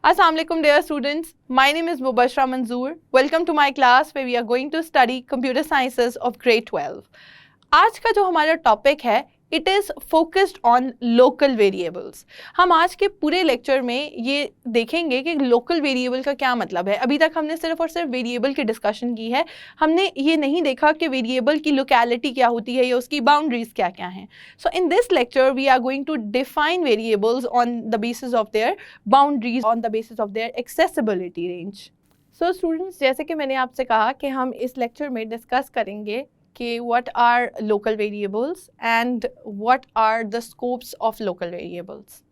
Assalamu alaikum dear students, my name is Mubashra Manzoor. Welcome to my class where we are going to study computer sciences of grade 12. आज का जो हमारा topic है it is focused on local variables. हम आज के पूरे lecture में ये देखेंगे कि लोकल वेरिएबल का क्या मतलब है। अभी तक हमने सिर्फ और सिर्फ वेरिएबल की डिस्कशन की है, हमने ये नहीं देखा कि वेरिएबल की लोकेलिटी क्या होती है या उसकी बाउंड्रीज क्या क्या हैं। So in this lecture we are going to define variables on the basis of their boundaries, on the basis of their accessibility range. So students, जैसे कि मैंने आपसे कहा कि हम इस लेक्चर में डिस्कस करेंगे कि what are local variables and what are the scopes of local variables।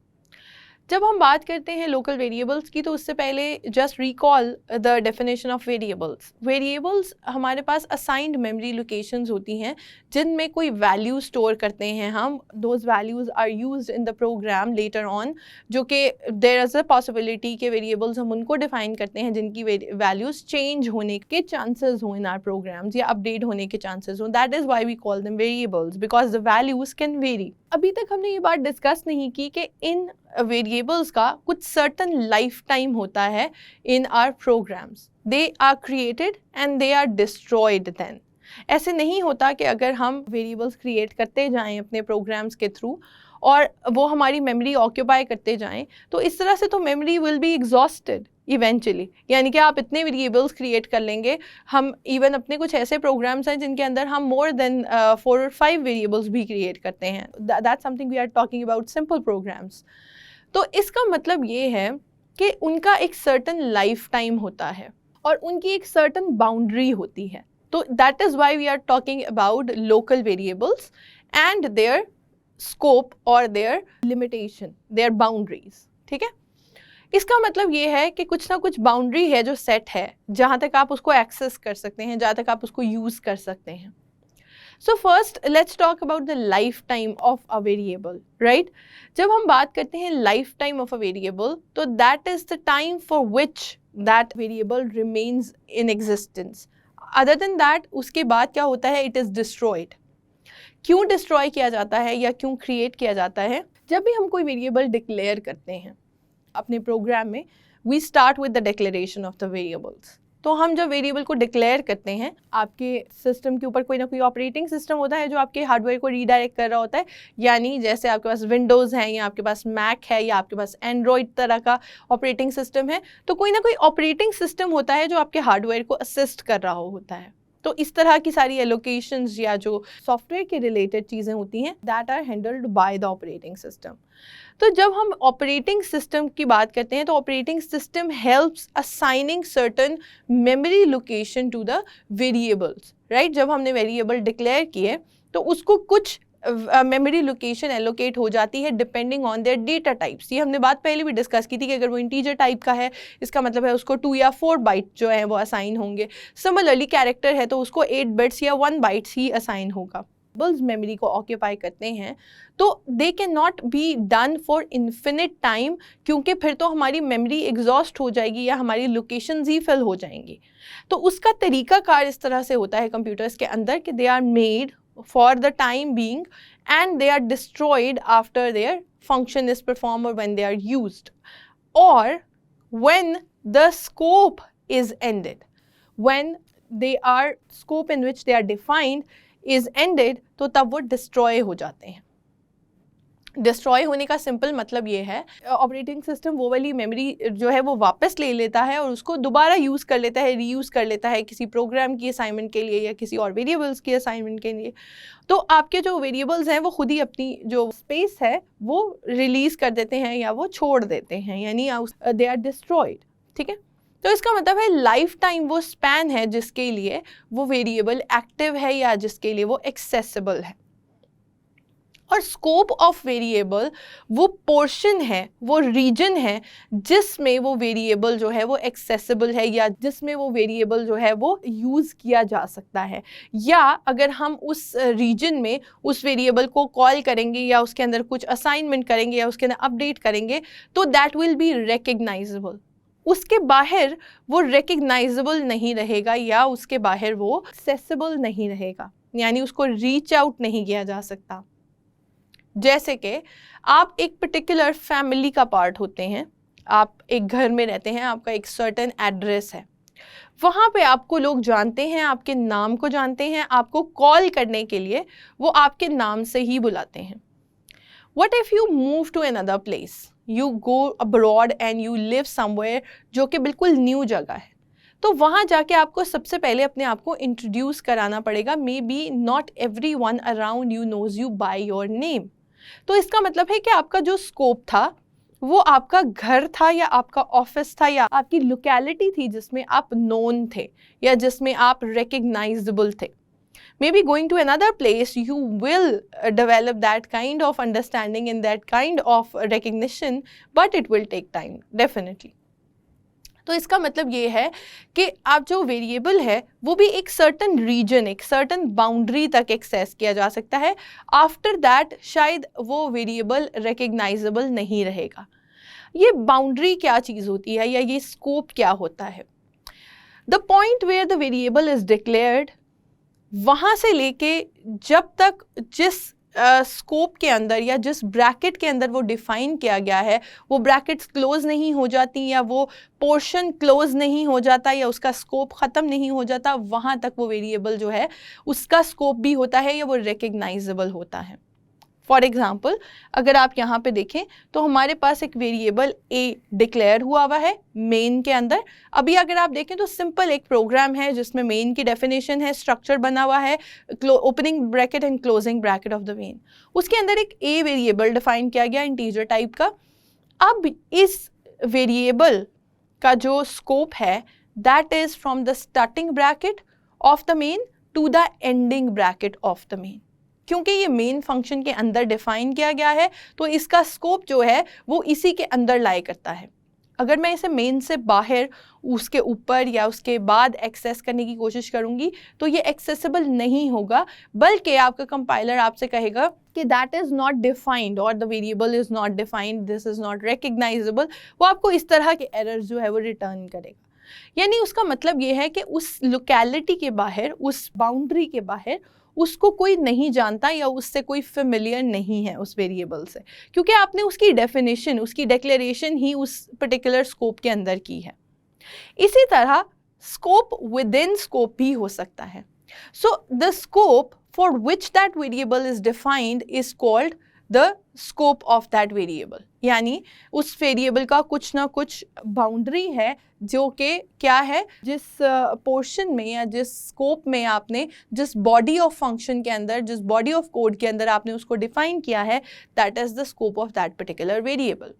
जब हम बात करते हैं लोकल वेरिएबल्स की तो उससे पहले just recall the definition of variables. Variables हमारे पास असाइंड मेमोरी लोकेशंस होती हैं जिनमें कोई वैल्यू स्टोर करते हैं हम। Those values are used in the program later on, जो कि देयर इज़ अ पॉसिबिलिटी के वेरिएबल्स हम उनको डिफाइन करते हैं जिनकी वैल्यूज़ चेंज होने के चांसेस हों इन आर प्रोग्राम्स या अपडेट होने के चांसेस हों। That is why we call them variables because the values can vary. अभी तक हमने ये बात डिस्कस नहीं की कि इन वेरिएबल्स का कुछ सर्टन लाइफ टाइम होता है in R programs. They are created and they are destroyed then. ऐसे नहीं होता कि अगर हम वेरिएबल्स क्रिएट करते जाएं अपने प्रोग्राम्स के थ्रू और वो हमारी मेमोरी ऑक्यूपाई करते जाएं, तो इस तरह से तो memory will be exhausted eventually. यानी कि आप इतने वेरिएबल्स क्रिएट कर लेंगे, हम इवन अपने कुछ ऐसे प्रोग्राम्स हैं जिनके अंदर हम मोर देन 4 और 5 वेरिएबल्स भी क्रिएट करते हैं। That's something we are talking about simple programs. तो इसका मतलब ये है कि उनका एक सर्टन लाइफ टाइम होता है और उनकी एक सर्टन बाउंड्री होती है। तो that is why we are talking about local variables and their scope और देयर लिमिटेशन, देयर बाउंड्रीज। ठीक है, इसका मतलब ये है कि कुछ ना कुछ बाउंड्री है जो सेट है जहाँ तक आप उसको एक्सेस कर सकते हैं, जहाँ तक आप उसको यूज़ कर सकते हैं। So first let's talk about the life time of a variable, right. जब हम बात करते हैं life time of a variable तो that is the time for which that variable remains in existence. Other than that उसके बाद क्या होता है, इट इज़ डिस्ट्रॉयड। क्यों डिस्ट्रॉय किया जाता है या क्यों क्रिएट किया जाता है? जब भी हम कोई वेरिएबल डिक्लेयर करते हैं अपने प्रोग्राम में, we start with the declaration of the variables. तो हम जब वेरिएबल को डिक्लेयर करते हैं, आपके सिस्टम के ऊपर कोई ना कोई ऑपरेटिंग सिस्टम होता है जो आपके हार्डवेयर को रीडायरेक्ट कर रहा होता है। यानी जैसे आपके पास विंडोज़ है या आपके पास मैक है या आपके पास एंड्रॉयड तरह का ऑपरेटिंग सिस्टम है, तो कोई ना कोई ऑपरेटिंग सिस्टम होता है जो आपके हार्डवेयर को असिस्ट कर रहा होता है। तो इस तरह की सारी एलोकेशंस या जो सॉफ्टवेयर के रिलेटेड चीज़ें होती हैं that are handled by the operating system. तो जब हम ऑपरेटिंग सिस्टम की बात करते हैं तो operating system helps assigning certain memory location to the variables, right. जब हमने वेरिएबल डिक्लेयर किए तो उसको कुछ मेमोरी लोकेशन एलोकेट हो जाती है depending on their data types. ये हमने बात पहले भी डिस्कस की थी कि अगर वो इंटीजर टाइप का है इसका मतलब है उसको 2 या 4 बाइट जो है वो असाइन होंगे। सिमिलरली कैरेक्टर है तो उसको 8 बिट्स या 1 बाइट्स ही असाइन होगा। वेरिएबल्स मेमोरी को ऑक्यूपाई करते हैं तो they can not be done for infinite time, क्योंकि फिर तो हमारी मेमोरी एग्जॉस्ट हो जाएगी या हमारी लोकेशंस ही फिल हो जाएंगी। तो उसका तरीकाकार इस तरह से होता है कंप्यूटर्स के अंदर कि they are made for the time being and they are destroyed after their function is performed or when they are used or when the scope is ended. When they are scope in which they are defined is ended तो तब वो destroy हो जाते हैं। Destroy होने का simple मतलब ये है ऑपरेटिंग सिस्टम वो वाली मेमोरी जो है वो वापस ले लेता है और उसको दोबारा यूज़ कर लेता है, रीयूज़ कर लेता है किसी प्रोग्राम की असाइनमेंट के लिए या किसी और वेरिएबल्स की असाइनमेंट के लिए। तो आपके जो वेरिएबल्स हैं वो खुद ही अपनी जो स्पेस है वो रिलीज़ कर देते हैं या वो छोड़ देते हैं, यानी दे आर डिस्ट्रॉयड। ठीक है, तो इसका मतलब है लाइफ टाइम वो स्पैन है जिसके लिए वो वेरिएबल एक्टिव है या जिसके लिए वो एक्सेसिबल है। और स्कोप ऑफ वेरिएबल वो पोर्शन है, वो रीजन है जिसमें वो वेरिएबल जो है वो एक्सेसिबल है या जिसमें वो वेरिएबल जो है वो यूज़ किया जा सकता है। या अगर हम उस रीजन में उस वेरिएबल को कॉल करेंगे या उसके अंदर कुछ असाइनमेंट करेंगे या उसके अंदर अपडेट करेंगे तो दैट विल बी रिकग्नाइजेबल। उसके बाहर वो रिकग्नाइजेबल नहीं रहेगा या उसके बाहर वो एक्सेसिबल नहीं रहेगा, यानी उसको रीच आउट नहीं किया जा सकता। जैसे कि आप एक पर्टिकुलर फैमिली का पार्ट होते हैं, आप एक घर में रहते हैं, आपका एक सर्टेन एड्रेस है, वहाँ पे आपको लोग जानते हैं, आपके नाम को जानते हैं, आपको कॉल करने के लिए वो आपके नाम से ही बुलाते हैं। What if you move to another place? You go abroad and you live somewhere जो कि बिल्कुल न्यू जगह है, तो वहाँ जाके आपको सबसे पहले अपने आप को इंट्रोड्यूस कराना पड़ेगा। Maybe not everyone around you knows you by your name. तो इसका मतलब है कि आपका जो स्कोप था वो आपका घर था या आपका ऑफिस था या आपकी लोकेलिटी थी जिसमें आप नोन थे या जिसमें आप रिकग्नाइजेबल थे। Maybe going to another place, you will develop that kind of understanding and that kind of recognition, but it will take time, definitely. तो इसका मतलब ये है कि आप जो वेरिएबल है वो भी एक सर्टन रीजन, एक सर्टन बाउंड्री तक एक्सेस किया जा सकता है। आफ्टर दैट शायद वो वेरिएबल रिकग्नाइजेबल नहीं रहेगा। ये बाउंड्री क्या चीज़ होती है या ये स्कोप क्या होता है? The point where the variable is declared, वहाँ से लेके जब तक जिस स्कोप के अंदर या जिस ब्रैकेट के अंदर वो डिफाइन किया गया है वो ब्रैकेट्स क्लोज नहीं हो जाती या वो पोर्शन क्लोज नहीं हो जाता या उसका स्कोप ख़त्म नहीं हो जाता, वहाँ तक वो वेरिएबल जो है उसका स्कोप भी होता है या वो रिकग्नाइजेबल होता है। फॉर एग्जाम्पल, अगर आप यहाँ पे देखें तो हमारे पास एक वेरिएबल ए डिक्लेयर हुआ है मेन के अंदर। अभी अगर आप देखें तो सिंपल एक प्रोग्राम है जिसमें मेन की डेफिनेशन है, स्ट्रक्चर बना हुआ है, opening bracket and closing bracket of the main. उसके अंदर एक ए वेरिएबल डिफाइन किया गया इंटीजर टाइप का। अब इस वेरिएबल का जो स्कोप है that is from the starting bracket of the main to the ending bracket of the main. क्योंकि ये मेन फंक्शन के अंदर डिफाइन किया गया है तो इसका स्कोप जो है वो इसी के अंदर लाई करता है। अगर मैं इसे मेन से बाहर, उसके ऊपर या उसके बाद एक्सेस करने की कोशिश करूंगी तो ये एक्सेसिबल नहीं होगा, बल्कि आपका कंपाइलर आपसे कहेगा कि दैट इज़ नॉट डिफाइंड और the variable is not defined, this is not recognisable. वो आपको इस तरह के एरर जो है वो रिटर्न करेगा। यानी उसका मतलब ये है कि उस लोकेलिटी के बाहर, उस बाउंड्री के बाहर उसको कोई नहीं जानता या उससे कोई फेमिलियर नहीं है उस वेरिएबल से, क्योंकि आपने उसकी डेफिनेशन, उसकी डिक्लेरेशन ही उस पर्टिकुलर स्कोप के अंदर की है। इसी तरह स्कोप विद इन स्कोप भी हो सकता है। So the scope for which that variable is defined is called the scope of that variable. यानी उस वेरिएबल का कुछ ना कुछ बाउंड्री है जो कि क्या है, जिस पोर्शन में या जिस स्कोप में आपने, जिस बॉडी ऑफ फंक्शन के अंदर, जिस बॉडी ऑफ कोड के अंदर आपने उसको डिफाइन किया है, that is the scope of that particular variable.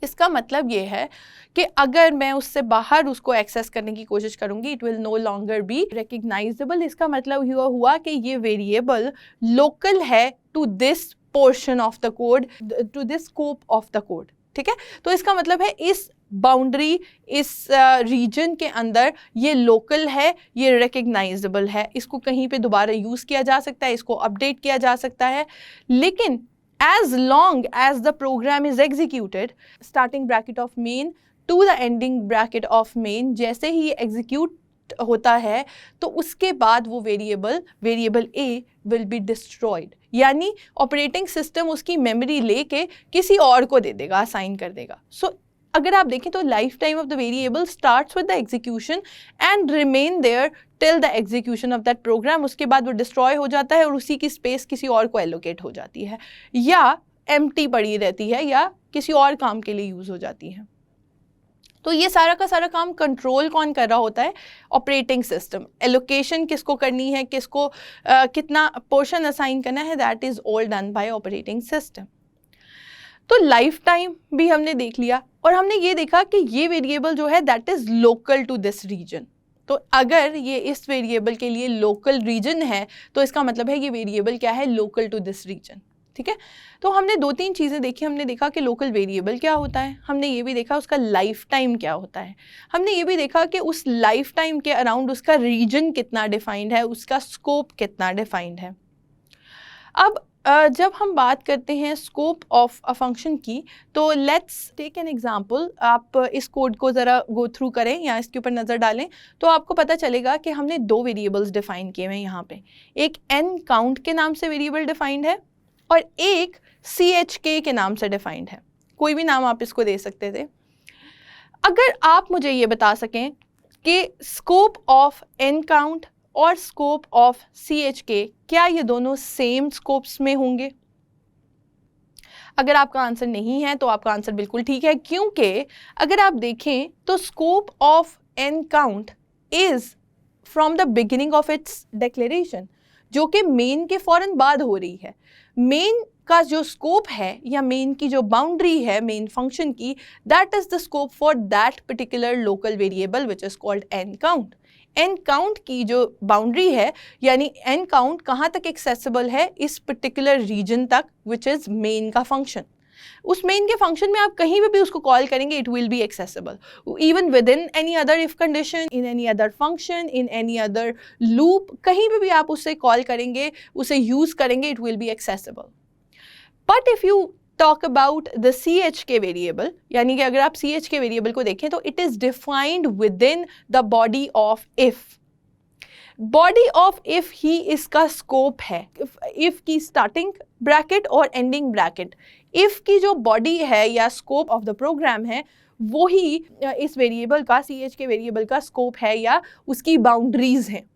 इसका मतलब ये है कि अगर मैं उससे बाहर उसको एक्सेस करने की कोशिश करूंगी, it will no longer be recognisable. इसका मतलब हुआ कि ये वेरिएबल लोकल है to this portion of the code, to this scope of the code. ठीक है, तो इसका मतलब है इस बाउंड्री, इस रीजन के अंदर ये लोकल है, ये रिकग्नाइजेबल है, इसको कहीं पे दोबारा यूज़ किया जा सकता है, इसको अपडेट किया जा सकता है। लेकिन as long as the program is executed, starting bracket of main to the ending bracket of main, जैसे ही ये execute होता है तो उसके बाद वो variable A will be destroyed। यानी ऑपरेटिंग सिस्टम उसकी मेमोरी लेके किसी और को दे देगा, असाइन कर देगा। सो अगर आप देखें तो life time of the variable starts with the execution and remain there till the execution of that program. उसके बाद वो डिस्ट्रॉय हो जाता है और उसी की स्पेस किसी और को एलोकेट हो जाती है या एम्प्टी पड़ी रहती है या किसी और काम के लिए यूज़ हो जाती है। तो ये सारा का सारा काम कंट्रोल कौन कर रहा होता है? Operating system. एलोकेशन किसको करनी है, किसको कितना पोर्शन असाइन करना है, that is all done by operating system. तो लाइफ टाइम भी हमने देख लिया और हमने ये देखा कि ये वेरिएबल जो है that is local to this region. तो अगर ये इस वेरिएबल के लिए लोकल रीजन है तो इसका मतलब है ये वेरिएबल क्या है, लोकल टू दिस रीजन। ठीक है, तो हमने दो तीन चीज़ें देखी। हमने देखा कि लोकल वेरिएबल क्या होता है, हमने ये भी देखा उसका लाइफ टाइम क्या होता है, हमने ये भी देखा कि उस लाइफ टाइम के अराउंड उसका रीजन कितना डिफाइंड है, उसका स्कोप कितना डिफाइंड है। अब जब हम बात करते हैं स्कोप ऑफ अ फंक्शन की, तो लेट्स टेक एन एग्जांपल। आप इस कोड को ज़रा गो थ्रू करें या इसके ऊपर नज़र डालें तो आपको पता चलेगा कि हमने दो वेरिएबल्स डिफाइन किए हैं यहाँ पे। एक n काउंट के नाम से वेरिएबल डिफाइंड है और एक chk के नाम से डिफाइंड है। कोई भी नाम आप इसको दे सकते थे। अगर आप मुझे ये बता सकें कि स्कोप ऑफ एन काउंट और स्कोप ऑफ CHK, क्या ये दोनों सेम स्कोप्स में होंगे? अगर आपका आंसर नहीं है तो आपका आंसर बिल्कुल ठीक है, क्योंकि अगर आप देखें तो scope of an count is from the beginning of its declaration, जो कि मेन के फौरन बाद हो रही है। मेन का जो स्कोप है या मेन की जो बाउंड्री है मेन फंक्शन की, that is the scope for that particular local variable which is called n count. N count की जो बाउंड्री है, यानी एन काउंट कहाँ तक एक्सेसिबल है, इस पर्टिकुलर रीजन तक विच इज मेन का फंक्शन। उस मेन के फंक्शन में आप कहीं भी उसको कॉल करेंगे, it will be accessible even with in any other if condition, in any other function, in any other loop, कहीं भी आप उससे कॉल करेंगे, उसे यूज करेंगे, it will be accessible. But if you talk about the CHK variable, यानी कि अगर आप CHK वेरिएबल को देखें तो it is defined with in the body of if. Body of if he इसका स्कोप है। इफ की स्टार्टिंग ब्रैकेट और एंडिंग ब्रैकेट, इफ की जो बॉडी है या स्कोप ऑफ द प्रोग्राम है, वो ही इस वेरिएबल का, CHK वेरिएबल का स्कोप है या उसकी बाउंड्रीज हैं।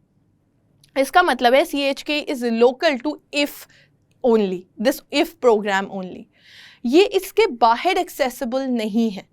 इसका मतलब है CHK is local to if only, this if program only. ये इसके बाहर एक्सेसिबल नहीं है।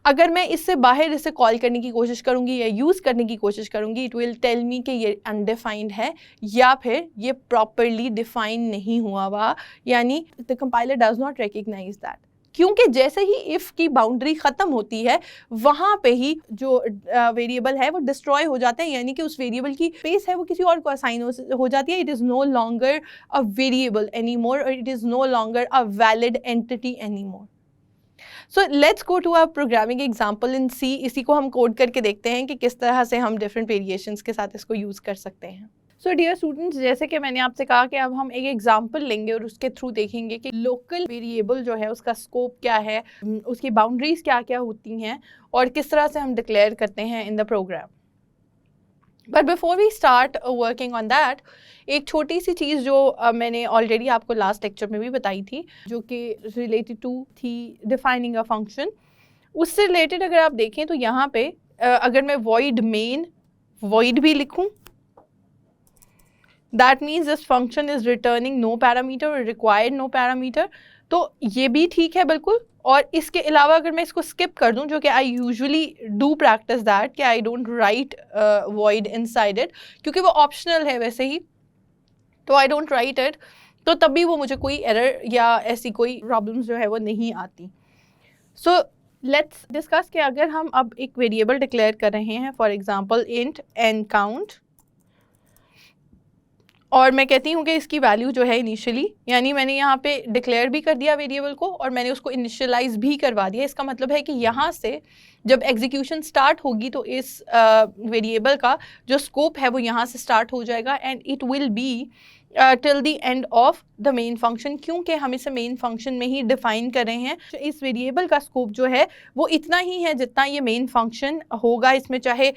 अगर मैं इससे बाहर इसे कॉल करने की कोशिश करूंगी या यूज़ करने की कोशिश करूंगी, इट विल टेल मी कि ये अनडिफाइंड है या फिर ये प्रॉपरली डिफाइन नहीं हुआ हुआ, यानी the compiler does not recognise that. क्योंकि जैसे ही इफ़ की बाउंड्री ख़त्म होती है, वहाँ पे ही जो वेरिएबल है वो डिस्ट्रॉय हो जाता है, यानी कि उस वेरिएबल की स्पेस है वो किसी और को असाइन हो जाती है। It is no longer a variable any more, और it is no longer a valid entity any more. So let's go to a programming example in C। इसी को हम कोड करके देखते हैं कि किस तरह से हम डिफरेंट वेरिएशंस के साथ इसको यूज़ कर सकते हैं। सो डियर स्टूडेंट्स, जैसे कि मैंने आपसे कहा कि अब हम एक एग्जाम्पल लेंगे और उसके थ्रू देखेंगे कि लोकल वेरिएबल जो है उसका स्कोप क्या है, उसकी बाउंड्रीज क्या क्या होती हैं और किस तरह से हम डिक्लेयर करते हैं in the program. But before we start working on that, एक छोटी सी चीज़ जो मैंने ऑलरेडी आपको लास्ट लेक्चर में भी बताई थी, जो कि रिलेटेड टू थी डिफाइनिंग अ फंक्शन। उससे रिलेटेड अगर आप देखें तो यहाँ पे अगर मैं void main void भी लिखूँ, that means this function is returning no parameter और रिक्वायर्ड नो पैरामीटर, तो ये भी ठीक है बिल्कुल। और इसके अलावा अगर मैं इसको स्किप कर दूं, जो कि I usually do practice that, कि I don't write void inside it, क्योंकि वो ऑप्शनल है वैसे ही, तो आई डोंट राइट इट, तो तब भी वो मुझे कोई एरर या ऐसी कोई प्रॉब्लम्स जो है वो नहीं आती। सो लेट्स डिस्कस कि अगर हम अब एक वेरिएबल डिक्लेयर कर रहे हैं, for example int n count, और मैं कहती हूँ कि इसकी वैल्यू जो है इनिशियली, यानी मैंने यहाँ पे डिक्लेयर भी कर दिया वेरिएबल को और मैंने उसको इनिशियलाइज भी करवा दिया। इसका मतलब है कि यहाँ से जब एग्जीक्यूशन स्टार्ट होगी तो इस वेरिएबल का जो स्कोप है वो यहाँ से स्टार्ट हो जाएगा and it will be till the end of the main function, क्योंकि हम इसे मेन फंक्शन में ही डिफाइन कर रहे हैं। तो इस वेरिएबल का स्कोप जो है वो इतना ही है जितना ये मेन फंक्शन होगा। इसमें चाहे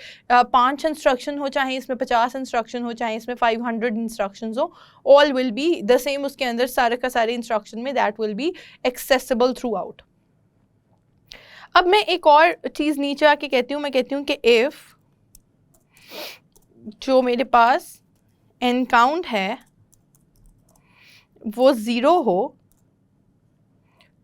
5 इंस्ट्रक्शन हो, चाहे इसमें 50 इंस्ट्रक्शन हो, चाहे इसमें 500 इंस्ट्रक्शन हो, all will be the same. उसके अंदर सारे का सारे इंस्ट्रक्शन में that will be accessible through out. अब मैं एक और चीज़ नीचे आके कहती हूँ, मैं कहती हूँ कि इफ़ जो मेरे पास n काउंट है वो 0 हो,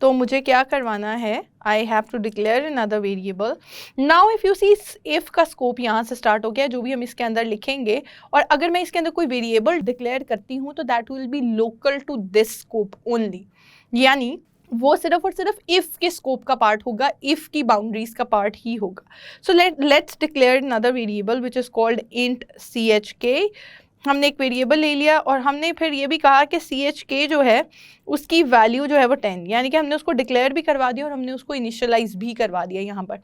तो मुझे क्या करवाना है, I have to declare another variable. Now if you see, if का स्कोप यहाँ से स्टार्ट हो गया, जो भी हम इसके अंदर लिखेंगे, और अगर मैं इसके अंदर कोई वेरिएबल डिक्लेयर करती हूँ तो that will be local to this scope only, यानी वो सिर्फ और सिर्फ इफ़ के स्कोप का पार्ट होगा, इफ़ की बाउंड्रीज का पार्ट ही होगा। So let's declare another variable which is called int CHK। हमने एक वेरिएबल ले लिया और हमने फिर ये भी कहा कि CHK जो है उसकी वैल्यू जो है वो 10, यानी कि हमने उसको डिक्लेयर भी करवा दिया और हमने उसको इनिशियलाइज भी करवा दिया यहाँ पर।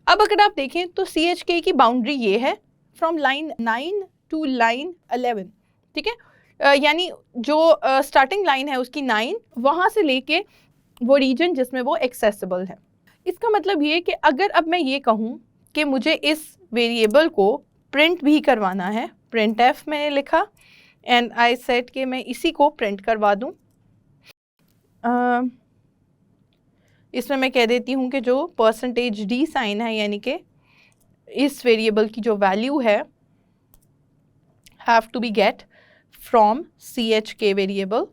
अब अगर आप देखें तो CHK की बाउंड्री ये है फ्रॉम लाइन 9 टू लाइन 11, ठीक है, यानी जो स्टार्टिंग लाइन है उसकी 9, वहाँ से लेके वो रीजन जिसमें वो एक्सेसिबल है। इसका मतलब ये कि अगर अब मैं ये कहूँ कि मुझे इस वेरिएबल को प्रिंट भी करवाना है, printf मैंने लिखा एंड आई सेट कि मैं इसी को प्रिंट करवा दूँ, इसमें मैं कह देती हूँ कि जो परसेंटेज डी साइन है, यानी कि इस वेरिएबल की जो वैल्यू है have to be get from CHK variable.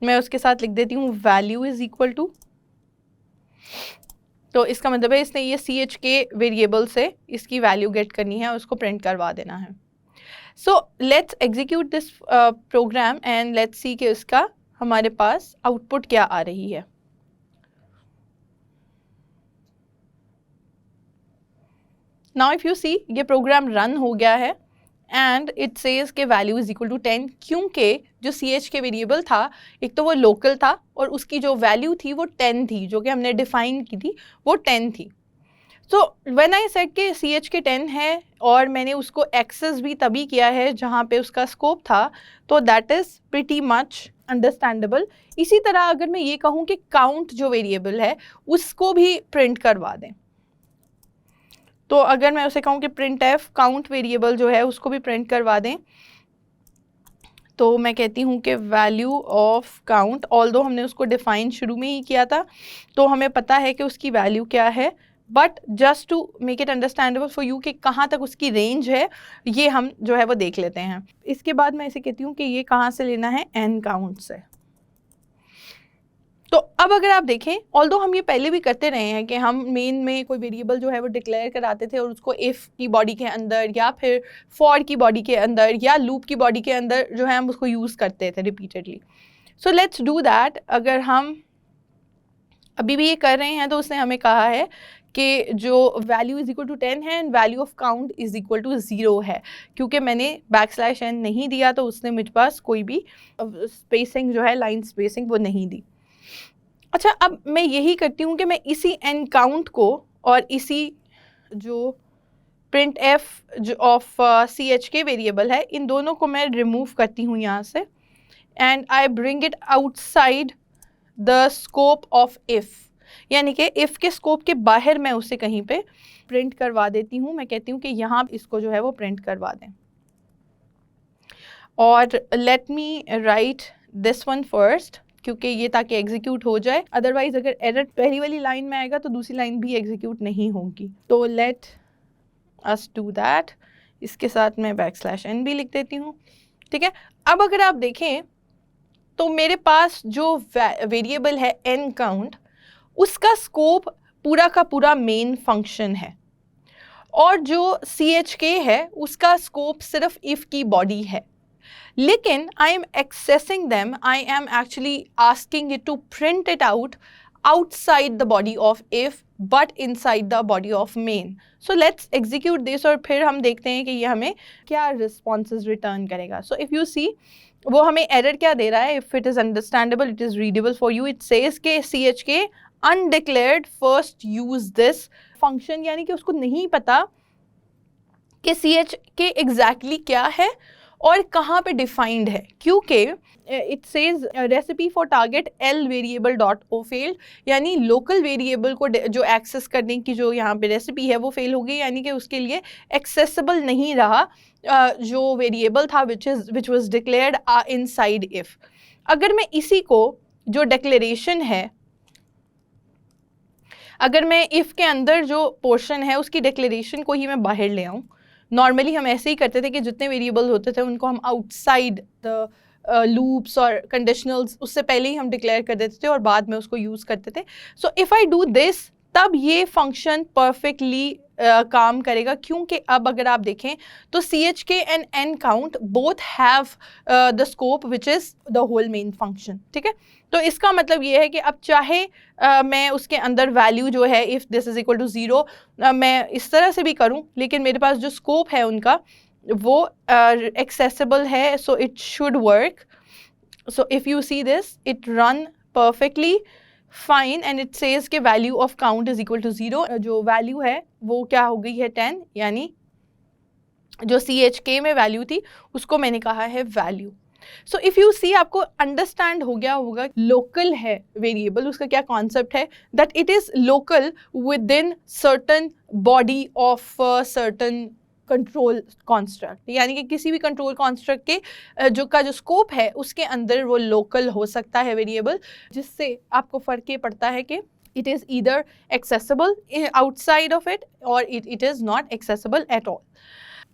मैं उसके साथ लिख देती हूँ वैल्यू इज इक्वल टू, तो इसका मतलब है इसने ये CHK वेरिएबल से इसकी वैल्यू गेट करनी है और उसको प्रिंट करवा देना है। So let's execute this program and let's see कि उसका हमारे पास आउटपुट क्या आ रही है। नाउ इफ यू सी ये प्रोग्राम रन हो गया है एंड इट सेज के वैल्यू इज इक्वल टू 10, क्योंकि जो CHK वेरिएबल था एक तो वो लोकल था और उसकी जो वैल्यू थी वो 10 थी, जो कि हमने डिफाइन की थी वो 10 थी। सो व्हेन आई सेड कि CHK 10 है और मैंने उसको एक्सेस भी तभी किया है जहाँ पे उसका स्कोप था, तो that is pretty much understandable. इसी तरह अगर मैं ये कहूँ कि काउंट जो वेरिएबल है उसको भी प्रिंट करवा दें, तो अगर मैं उसे कहूँ कि प्रिंट एफ काउंट वेरिएबल जो है उसको भी प्रिंट करवा दें, तो मैं कहती हूँ कि वैल्यू ऑफ काउंट, ऑल्दो हमने उसको डिफाइन शुरू में ही किया था तो हमें पता है कि उसकी वैल्यू क्या है, but just to make it understandable for you कि कहाँ तक उसकी रेंज है ये हम जो है वो देख लेते हैं। इसके बाद मैं इसे कहती हूँ कि ये कहाँ से लेना है, एन काउंट से। तो अब अगर आप देखें, ऑल्दो हम ये पहले भी करते रहे हैं कि हम मेन में कोई वेरिएबल जो है वो डिक्लेयर कराते थे और उसको इफ़ की बॉडी के अंदर या फिर फॉर की बॉडी के अंदर या लूप की बॉडी के अंदर जो है हम उसको यूज़ करते थे repeatedly. So let's do that. अगर हम अभी भी ये कर रहे हैं तो उसने हमें कहा है कि जो वैल्यू इज इक्वल टू 10 है and value of count is equal to 0 है, क्योंकि मैंने बैकस्लैश n नहीं दिया तो उसने मुझ पास कोई भी स्पेसिंग जो है लाइन स्पेसिंग वो नहीं दी। अच्छा, अब मैं यही करती हूँ कि मैं इसी n काउंट को और इसी जो प्रिंट एफ जो ऑफ CHK वेरिएबल है इन दोनों को मैं रिमूव करती हूँ यहाँ से and I bring it outside the scope of if, यानी कि इफ़ के स्कोप के बाहर मैं उसे कहीं पे प्रिंट करवा देती हूँ। मैं कहती हूँ कि यहाँ इसको जो है वो प्रिंट करवा दें और let me right this one first, क्योंकि ये ताकि एग्जीक्यूट हो जाए, अदरवाइज अगर एरर पहली वाली लाइन में आएगा तो दूसरी लाइन भी एग्जीक्यूट नहीं होगी। तो लेट अस डू दैट। इसके साथ मैं \n भी लिख देती हूँ, ठीक है। अब अगर आप देखें तो मेरे पास जो वेरिएबल है n काउंट, उसका स्कोप पूरा का पूरा मेन फंक्शन है और जो CHK है उसका स्कोप सिर्फ इफ़ की बॉडी है, लेकिन I am accessing them, I am actually asking it to print it out outside the body of if but inside the body of main. So let's execute this और फिर हम देखते हैं कि ये हमें क्या responses return करेगा। So if you see वो हमें error क्या दे रहा है, if it is understandable it is readable for you, it says कि CHK undeclared first use this function, यानी कि उसको नहीं पता कि CHK exactly क्या है और कहाँ पे डिफाइंड है, क्योंकि it says recipe for target L variable dot o failed, यानी लोकल वेरिएबल को जो एक्सेस करने की जो यहाँ पे रेसिपी है वो फेल हो गई, यानी कि उसके लिए एक्सेसिबल नहीं रहा जो वेरिएबल था which was declared inside if. अगर मैं इसी को जो डिक्लेरेशन है, अगर मैं इफ़ के अंदर जो पोर्शन है उसकी डिक्लेरेशन को ही मैं बाहर ले आऊँ, नॉर्मली हम ऐसे ही करते थे कि जितने वेरिएबल होते थे उनको हम आउटसाइड द लूप्स और कंडीशनल्स उससे पहले ही हम डिक्लेयर कर देते थे और बाद में उसको यूज़ करते थे। So if I do this तब ये फंक्शन परफेक्टली काम करेगा, क्योंकि अब अगर आप देखें तो CHK and n count both have the scope which is the whole main function, ठीक है। तो इसका मतलब ये है कि अब चाहे मैं उसके अंदर वैल्यू जो है if this is equal to 0 मैं इस तरह से भी करूं, लेकिन मेरे पास जो स्कोप है उनका वो एक्सेसिबल है, so it should work. So if you see this it run perfectly fine and it says के value of count is equal to 0, जो वैल्यू है वो क्या हो गई है 10, यानी जो CHK में वैल्यू थी उसको मैंने कहा है वैल्यू। सो इफ़ यू सी आपको अंडरस्टैंड हो गया होगा लोकल है वेरिएबल, उसका क्या कॉन्सेप्ट है, that it is local with in certain body of certain control construct, यानी कि किसी भी कंट्रोल कॉन्स्ट्रक्ट के जो स्कोप है उसके अंदर वो लोकल हो सकता है वेरिएबल, जिससे आपको फ़र्क ये पड़ता है कि it is either accessible outside of it or it is not accessible at all.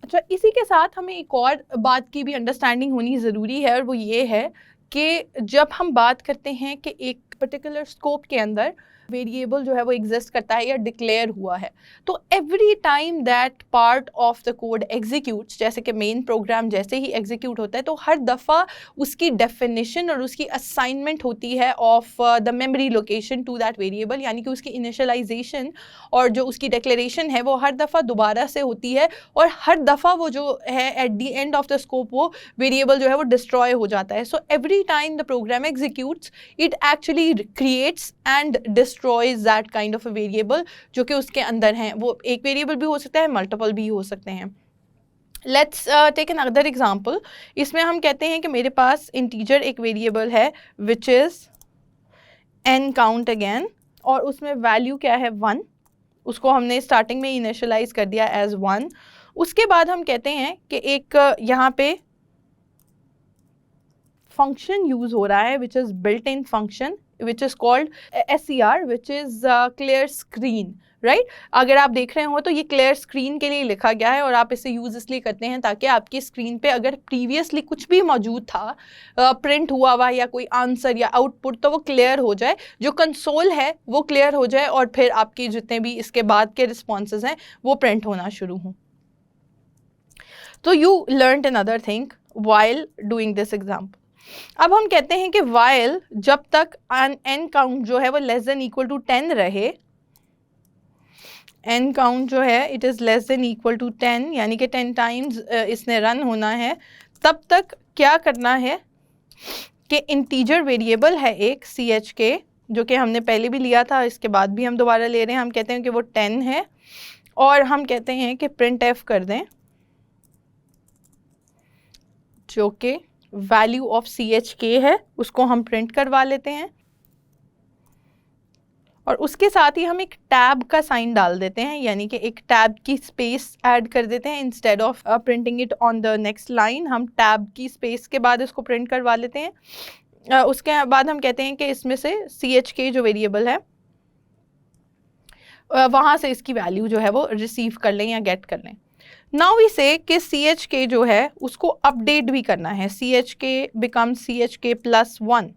अच्छा, इसी के साथ हमें एक और बात की भी अंडरस्टैंडिंग होनी ज़रूरी है, और वो ये है कि जब हम बात करते हैं कि एक पर्टिकुलर स्कोप के अंदर वेरिएबल जो है वो एग्जिस्ट करता है या डिक्लेयर हुआ है, तो every time that part of the code executes, जैसे कि मेन प्रोग्राम जैसे ही एग्जीक्यूट होता है तो हर दफ़ा उसकी डेफिनेशन और उसकी असाइनमेंट होती है of the memory location to that variable, यानी कि उसकी इनिशियलाइजेशन और जो उसकी डिक्लेरेशन है वो हर दफ़ा दोबारा से होती है, और हर दफ़ा वो जो है at the end of the scope वो वेरिएबल जो है वो डिस्ट्रॉय हो जाता है. So every time the program executes it actually creates and destroys that kind of a variable जो कि उसके अंदर हैं. वो एक वेरिएबल भी हो सकता है, मल्टीपल भी हो सकते हैं. Let's take another example. इसमें हम कहते हैं कि मेरे पास इंटीजर एक वेरिएबल है which is n count again, और उसमें वैल्यू क्या है 1. उसको हमने स्टार्टिंग में इनिशियलाइज कर दिया एज 1. उसके बाद हम कहते हैं कि एक यहाँ पे फंक्शन यूज हो रहा है which is built in function which is called SCR which is clear screen, right. अगर आप देख रहे हो तो ये क्लियर स्क्रीन के लिए लिखा गया है, और आप इसे यूज़ इसलिए करते हैं ताकि आपकी स्क्रीन पे अगर प्रीवियसली कुछ भी मौजूद था, प्रिंट हुआ हुआ या कोई आंसर या आउटपुट, तो वो क्लियर हो जाए, जो कंसोल है वो क्लियर हो जाए, और फिर आपकी जितने भी इसके बाद के रिस्पॉन्सेज हैं वो प्रिंट होना शुरू हों. तो you learned another thing while doing this example. अब हम कहते हैं कि while जब तक n काउंट जो है वो लेस देन इक्वल टू 10 रहे, n काउंट जो है it is less than equal to 10, यानी कि 10 टाइम्स इसने रन होना है, तब तक क्या करना है कि इंटीजर वेरिएबल है एक CHK जो कि हमने पहले भी लिया था, इसके बाद भी हम दोबारा ले रहे हैं. हम कहते हैं कि वो 10 है, और हम कहते हैं कि printf कर दें जो कि वैल्यू ऑफ CHK है, उसको हम प्रिंट करवा लेते हैं, और उसके साथ ही हम एक टैब का साइन डाल देते हैं, यानी कि एक टैब की स्पेस ऐड कर देते हैं. Instead of printing it on the next line, हम टैब की स्पेस के बाद इसको प्रिंट करवा लेते हैं. उसके बाद हम कहते हैं कि इसमें से CHK जो वेरिएबल है वहाँ से इसकी वैल्यू जो है वो रिसीव कर लें या गेट कर लें. नाउ वी से कि CHK जो है उसको अपडेट भी करना है. CHK become CHK + 1.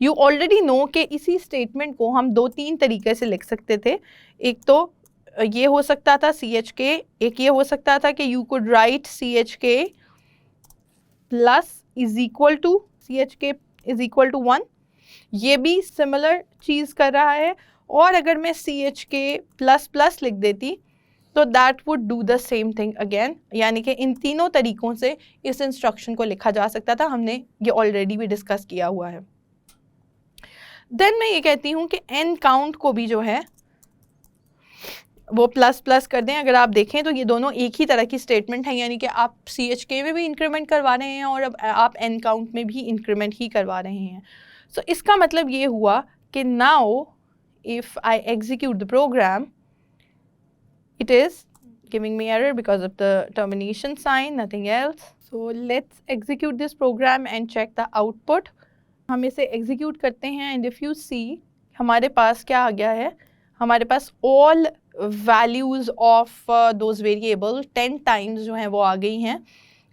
You already know कि इसी स्टेटमेंट को हम 2-3 तरीके से लिख सकते थे. एक तो ये हो सकता था CHK, एक ये हो सकता था कि you could write CHK + CHK = 1. ये भी सिमिलर चीज़ कर रहा है. और अगर मैं CHK++ लिख देती तो that would do the same thing again, यानी कि इन तीनों तरीक़ों से इस इंस्ट्रक्शन को लिखा जा सकता था. हमने ये ऑलरेडी भी डिस्कस किया हुआ है. देन मैं ये कहती हूँ कि n काउंट को भी जो है वो ++ कर दें. अगर आप देखें तो ये दोनों एक ही तरह की स्टेटमेंट है, यानी कि आप CHK में भी इंक्रीमेंट करवा रहे हैं और अब आप n काउंट में भी इंक्रीमेंट ही करवा रहे हैं. सो इसका मतलब ये हुआ कि now if I execute the program, it is giving me error because of the termination sign, nothing else. So let's execute this program and check the output. हम इसे execute करते हैं, and if you see हमारे पास क्या आ गया है, हमारे पास all values of those variable 10 times जो हैं वो आ गई हैं.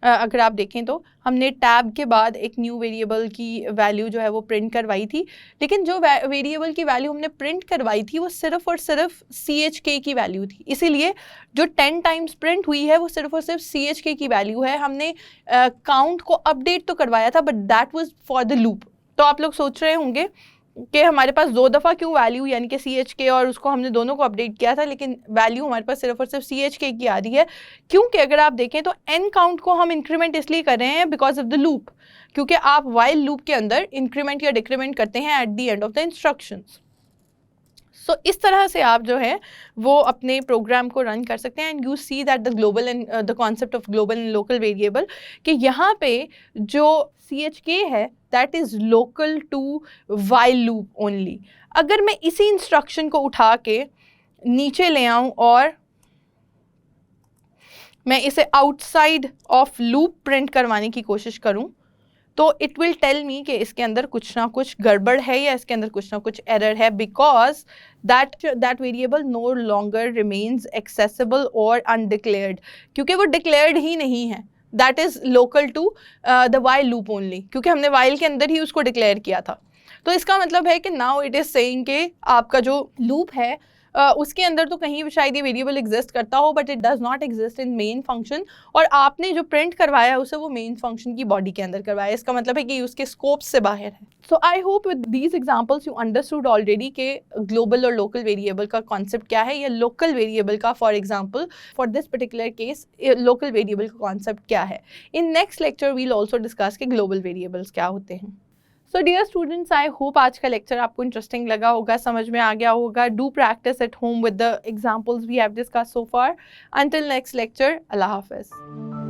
अगर आप देखें तो हमने टैब के बाद एक न्यू वेरिएबल की वैल्यू जो है वो प्रिंट करवाई थी, लेकिन जो वेरिएबल की वैल्यू हमने प्रिंट करवाई थी वो सिर्फ और सिर्फ CHK की वैल्यू थी. इसीलिए जो 10 टाइम्स प्रिंट हुई है वो सिर्फ और सिर्फ CHK की वैल्यू है. हमने काउंट को अपडेट तो करवाया था, but that was for the loop. तो आप लोग सोच रहे होंगे कि हमारे पास 2 दफ़ा क्यों वैल्यू, यानी कि CHK और उसको हमने दोनों को अपडेट किया था, लेकिन वैल्यू हमारे पास सिर्फ और सिर्फ CHK की आ रही है. क्योंकि अगर आप देखें तो n काउंट को हम इंक्रीमेंट इसलिए कर रहे हैं बिकॉज ऑफ द लूप, क्योंकि आप वाइल लूप के अंदर इंक्रीमेंट या डिक्रीमेंट करते हैं at the end of the instructions. So इस तरह से आप जो है वो अपने प्रोग्राम को रन कर सकते हैं. And you see that the global and the concept of global and local variable, कि यहाँ पे जो CHK है that is local to while loop only. अगर मैं इसी इंस्ट्रक्शन को उठा के नीचे ले आऊँ और मैं इसे आउटसाइड ऑफ लूप प्रिंट करवाने की कोशिश करूँ, तो इट विल टेल मी कि इसके अंदर कुछ ना कुछ गड़बड़ है या इसके अंदर कुछ ना कुछ एरर है, because that variable no longer remains accessible और अनडिक्लेयर्ड, क्योंकि वो डिक्लेयर्ड ही नहीं है. That is local to the while loop only, क्योंकि हमने वाइल के अंदर ही उसको डिक्लेयर किया था. तो इसका मतलब है कि नाउ इट इज सेइंग कि आपका जो लूप है उसके अंदर तो कहीं शायद ये वेरिएबल एग्जिस्ट करता हो, but it does not exist in main function, और आपने जो प्रिंट करवाया उसे वो मेन फंक्शन की बॉडी के अंदर करवाया. इसका मतलब है कि उसके स्कोप से बाहर है. So I hope with these examples you understood already के ग्लोबल और लोकल वेरिएबल का कॉन्सेप्ट क्या है, या लोकल वेरिएबल का, for example for this particular case local variable का कॉन्सेप्ट क्या है. In next lecture we'll also discuss के ग्लोबल वेरिएबल्स क्या होते हैं. So dear students, I hope आज का लेक्चर आपको इंटरेस्टिंग लगा होगा, समझ में आ गया होगा. Do practice at home with the examples we have discuss so far. Until next lecture, अल्लाह हाफिज़.